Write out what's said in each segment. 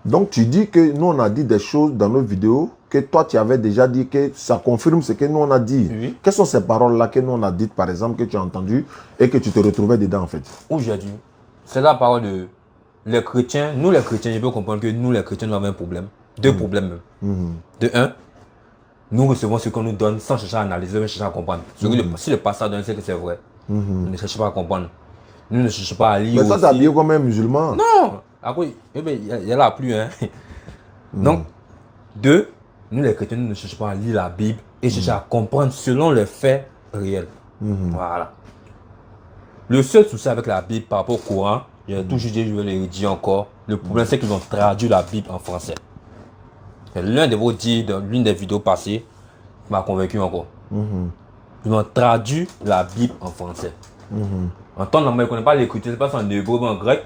Donc tu dis que nous on a dit des choses dans nos vidéos que toi tu avais déjà dit, que ça confirme ce que nous on a dit. Oui. Quelles sont ces paroles-là que nous on a dites par exemple, que tu as entendues et que tu te retrouvais dedans en fait? Où j'ai dit, c'est la parole de les chrétiens. Nous les chrétiens, je peux comprendre que nous les chrétiens nous avons un problème. Deux problèmes même. De un, nous recevons ce qu'on nous donne sans chercher à analyser, mais chercher à comprendre. Si le pasteur donne, c'est que c'est vrai. Nous ne cherchons pas à comprendre. Nous ne cherchons pas à lire. Mais toi, tu es habillé comme un musulman. Non. Après, il y a la pluie. Hein. Donc, deux, nous les chrétiens, nous ne cherchons pas à lire la Bible et chercher à comprendre selon les faits réels. Voilà. Le seul souci avec la Bible par rapport au Coran, j'ai toujours dit, je vais le dire encore, le problème c'est qu'ils ont traduit la Bible en français. L'un de vos dits dans l'une des vidéos passées m'a convaincu encore. Ils ont traduit la Bible en français. En temps normal, on ne connaît pas l'écriture, c'est pas en hébreu ou en grec.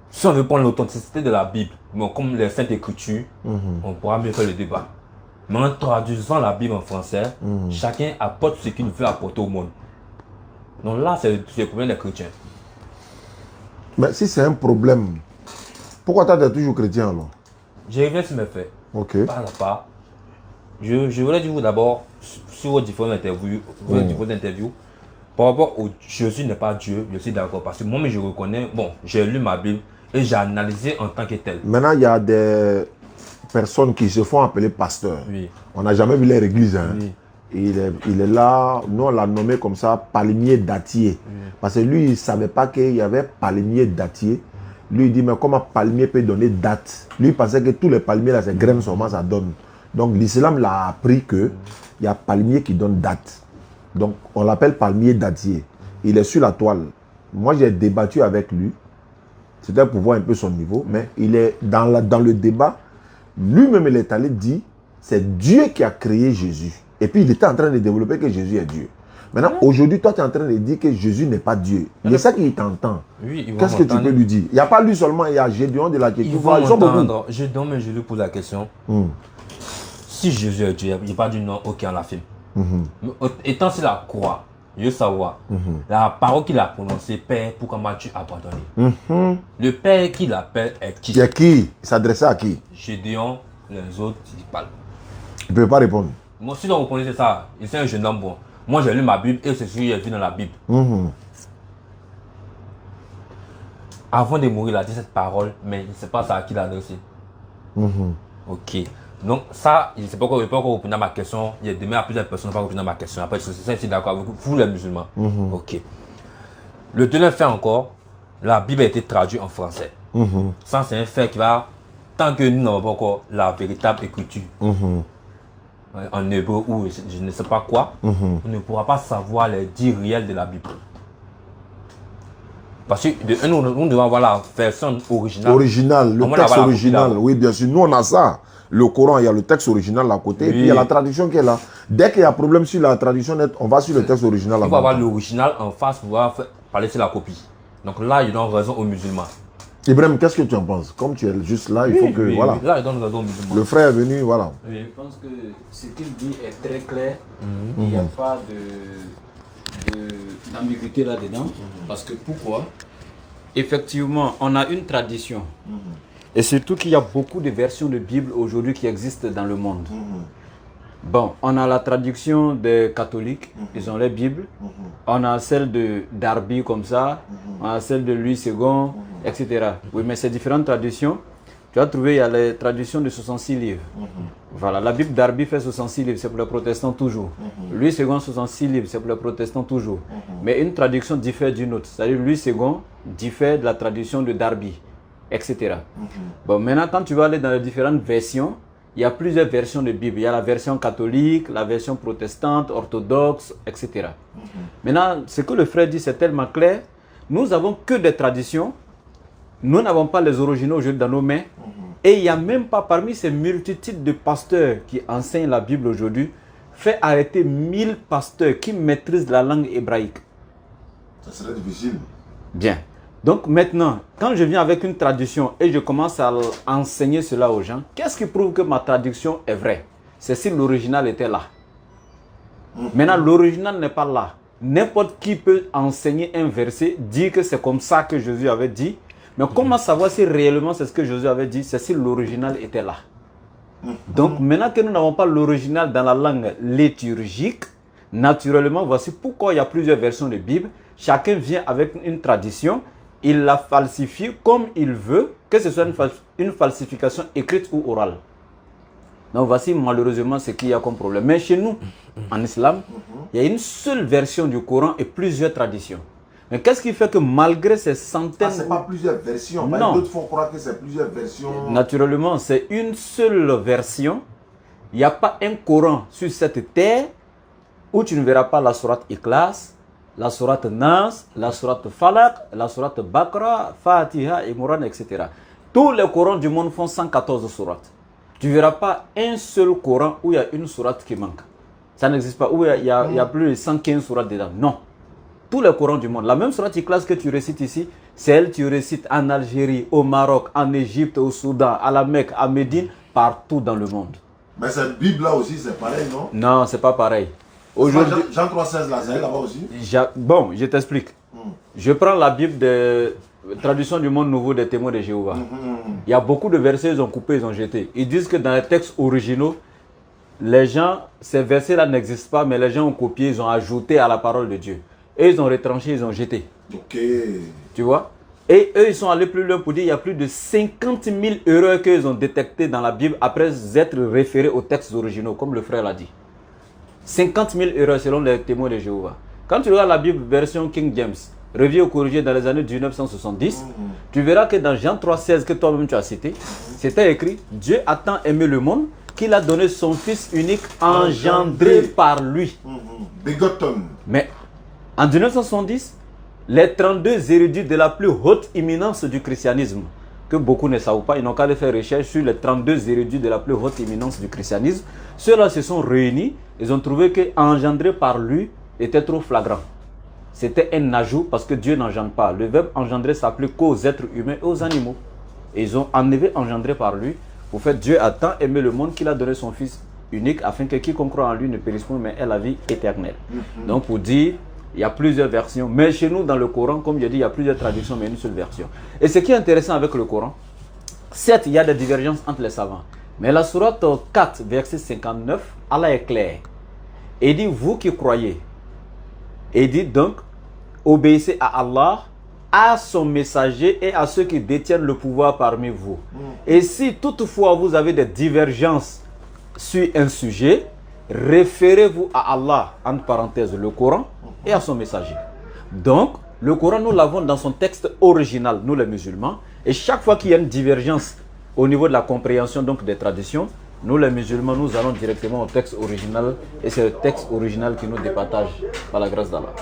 Si on veut prendre l'authenticité de la Bible, bon, comme les Saintes Écritures, on pourra mieux faire le débat. Mais en traduisant la Bible en français, chacun apporte ce qu'il veut apporter au monde. Donc là, c'est le problème des chrétiens. Mais si c'est un problème, pourquoi toi tu es toujours chrétien alors? Je reviens sur mes faits. Ok. Pas à part. Je voulais dire d'abord sur vos différentes interviews, par rapport au Jésus n'est pas Dieu, je suis d'accord. Parce que moi, je reconnais, bon, j'ai lu ma Bible et j'ai analysé en tant que tel. Maintenant, il y a des personnes qui se font appeler pasteurs. Oui. On n'a jamais vu leur église. Hein. Oui. Il est là, nous on l'a nommé comme ça, palmier dattier. Parce que lui, il ne savait pas qu'il y avait palmier dattier. Lui, il dit, mais comment palmier peut donner date? Lui, il pensait que tous les palmiers, là, c'est graines seulement, ça donne. Donc, l'islam l'a appris qu'il y a palmier qui donne date. Donc, on l'appelle palmier dattier. Il est sur la toile. Moi, j'ai débattu avec lui. C'était pour voir un peu son niveau. Mais il est dans le débat. Lui-même, il est allé dire, c'est Dieu qui a créé Jésus. Et puis, il était en train de développer que Jésus est Dieu. Maintenant, aujourd'hui, toi, tu es en train de dire que Jésus n'est pas Dieu. Il est ça qu'il t'entend. Oui, qu'est-ce que tu peux lui dire? Il n'y a pas lui seulement, il y a Gédéon de la Tchéquie. Ils vont m'entendre. Gédéon, mais je lui pose la question. Si Jésus est Dieu, il n'y a pas du nom, ok, on l'affirme. Étant sur la croix, je veux savoir, la parole qu'il a prononcée, Père, pourquoi m'as-tu abandonné? Le Père qu'il appelle est qui? C'est qui? Il s'adressait à qui? Gédéon, les autres, ils parlent. Il ne peut pas répondre. Moi, si vous connaissez ça, il c'est un jeune homme bon. Moi, j'ai lu ma Bible et c'est ce qui est vu dans la Bible. Avant de mourir, il a dit cette parole, mais il ne sait pas ça à qui l'a adressé. Ok. Donc, ça, il ne sait pas encore répondre à ma question. Il y a demain à plusieurs personnes qui ne peuvent pas répondre à ma question. Après, c'est ça, je suis d'accord avec vous, les musulmans. Ok. Le deuxième fait encore, la Bible a été traduite en français. Ça, c'est un fait qui va, tant que nous n'avons pas encore la véritable écriture, en hébreu ou je ne sais pas quoi, on ne pourra pas savoir les dits réels de la Bible. Parce que nous devons avoir la version originale. Le texte original, oui, bien sûr. Nous, on a ça. Le Coran, il y a le texte original à côté, et puis il y a la traduction qui est là. Dès qu'il y a problème sur la traduction, on va sur le texte original. Il faut avoir l'original en face pour pouvoir parler sur la copie. Donc là, il donne raison aux musulmans. Ibrahim, qu'est-ce que tu en penses? Comme tu es juste là, il faut que... voilà. Là, il donne raison aux musulmans. Le frère est venu, voilà. Oui, je pense que ce qu'il dit est très clair. Il n'y a pas d'ambiguïté là-dedans. Parce que pourquoi? Effectivement, on a une tradition. Et surtout qu'il y a beaucoup de versions de Bible aujourd'hui qui existent dans le monde. Bon, on a la traduction des catholiques, ils ont les Bibles. On a celle de Darby comme ça, on a celle de Louis II, etc. Oui, mais ces différentes traditions, tu vas trouver, il y a les traductions de 66 livres. Voilà, la Bible d'Arby fait 66 livres, c'est pour les protestants toujours. Louis II, 66 livres, c'est pour les protestants toujours. Mais une traduction diffère d'une autre. C'est-à-dire Louis II diffère de la traduction de Darby, etc. Bon, maintenant, quand tu vas aller dans les différentes versions, il y a plusieurs versions de Bible. Il y a la version catholique, la version protestante, orthodoxe, etc. Maintenant, ce que le frère dit, c'est tellement clair. Nous n'avons que des traditions. Nous n'avons pas les originaux aujourd'hui dans nos mains. Et il n'y a même pas parmi ces multitudes de pasteurs qui enseignent la Bible aujourd'hui, fait arrêter 1000 pasteurs qui maîtrisent la langue hébraïque. Ça serait difficile. Bien. Donc maintenant, quand je viens avec une traduction et je commence à enseigner cela aux gens, qu'est-ce qui prouve que ma traduction est vraie? C'est si l'original était là. Maintenant, l'original n'est pas là. N'importe qui peut enseigner un verset, dire que c'est comme ça que Jésus avait dit, Mais comment savoir si réellement c'est ce que Josué avait dit, c'est si l'original était là. Donc maintenant que nous n'avons pas l'original dans la langue liturgique, naturellement, voici pourquoi il y a plusieurs versions de Bible. Chacun vient avec une tradition, il la falsifie comme il veut, que ce soit une falsification écrite ou orale. Donc voici malheureusement ce qu'il y a comme problème. Mais chez nous, en islam, il y a une seule version du Coran et plusieurs traditions. Mais qu'est-ce qui fait que malgré ces centaines... c'est pas plusieurs versions. Non. D'autres font croire que c'est plusieurs versions. Naturellement, c'est une seule version. Il n'y a pas un Coran sur cette terre où tu ne verras pas la sourate Ikhlas, la sourate Nas, la sourate Falaq, la sourate Baqara, Fatiha, Imran, etc. Tous les Corans du monde font 114 sourates. Tu ne verras pas un seul Coran où il y a une sourate qui manque. Ça n'existe pas. Où il y a plus de 115 sourates dedans. Non. Tous les Corans du monde. La même sourate Ikhlas que tu récites ici, c'est elle que tu récites en Algérie, au Maroc, en Égypte, au Soudan, à la Mecque, à Médine, partout dans le monde. Mais cette Bible-là aussi, c'est pareil, non? Non, c'est pas pareil. Aujourd'hui, Jean 3,16 là, c'est là-bas aussi. Bon, je t'explique. Je prends la Bible de Traduction du monde nouveau des témoins de Jéhovah. Il y a beaucoup de versets, ils ont coupé, ils ont jeté. Ils disent que dans les textes originaux, les gens, ces versets-là n'existent pas, mais les gens ont copié, ils ont ajouté à la parole de Dieu. Et ils ont retranché, ils ont jeté. Ok. Tu vois? Et eux, ils sont allés plus loin pour dire qu'il y a plus de 50 000 erreurs qu'ils ont détectées dans la Bible après être référés aux textes originaux, comme le frère l'a dit. 50 000 erreurs selon les témoins de Jéhovah. Quand tu regardes la Bible version King James, revue ou corrigée dans les années 1970, tu verras que dans Jean 3,16 que toi-même tu as cité, c'était écrit « Dieu a tant aimé le monde qu'il a donné son Fils unique engendré par lui. » Begotten. Mais en 1970, les 32 érudits de la plus haute imminence du christianisme, que beaucoup ne savent pas, ils n'ont qu'à aller faire recherche sur les 32 érudits de la plus haute imminence du christianisme, ceux-là se sont réunis, ils ont trouvé que engendré par lui était trop flagrant. C'était un ajout parce que Dieu n'engendre pas. Le verbe engendrer s'applique qu'aux êtres humains et aux animaux. Et ils ont enlevé engendré par lui. Pour faire Dieu a tant aimé le monde qu'il a donné son Fils unique afin que quiconque croit en lui ne périsse point mais ait la vie éternelle. Donc pour dire, il y a plusieurs versions. Mais chez nous dans le Coran, comme je dis, il y a plusieurs traductions mais une seule version. Et ce qui est intéressant avec le Coran, certes il y a des divergences entre les savants. Mais la sourate 4 verset 59, Allah est clair. Et dit, vous qui croyez, et dit donc, obéissez à Allah, à son messager et à ceux qui détiennent le pouvoir parmi vous. Et si toutefois vous avez des divergences sur un sujet, référez-vous à Allah, entre parenthèses le Coran, et à son messager. Donc, le Coran, nous l'avons dans son texte original, nous les musulmans, et chaque fois qu'il y a une divergence au niveau de la compréhension donc des traditions, nous les musulmans, nous allons directement au texte original, et c'est le texte original qui nous départage par la grâce d'Allah.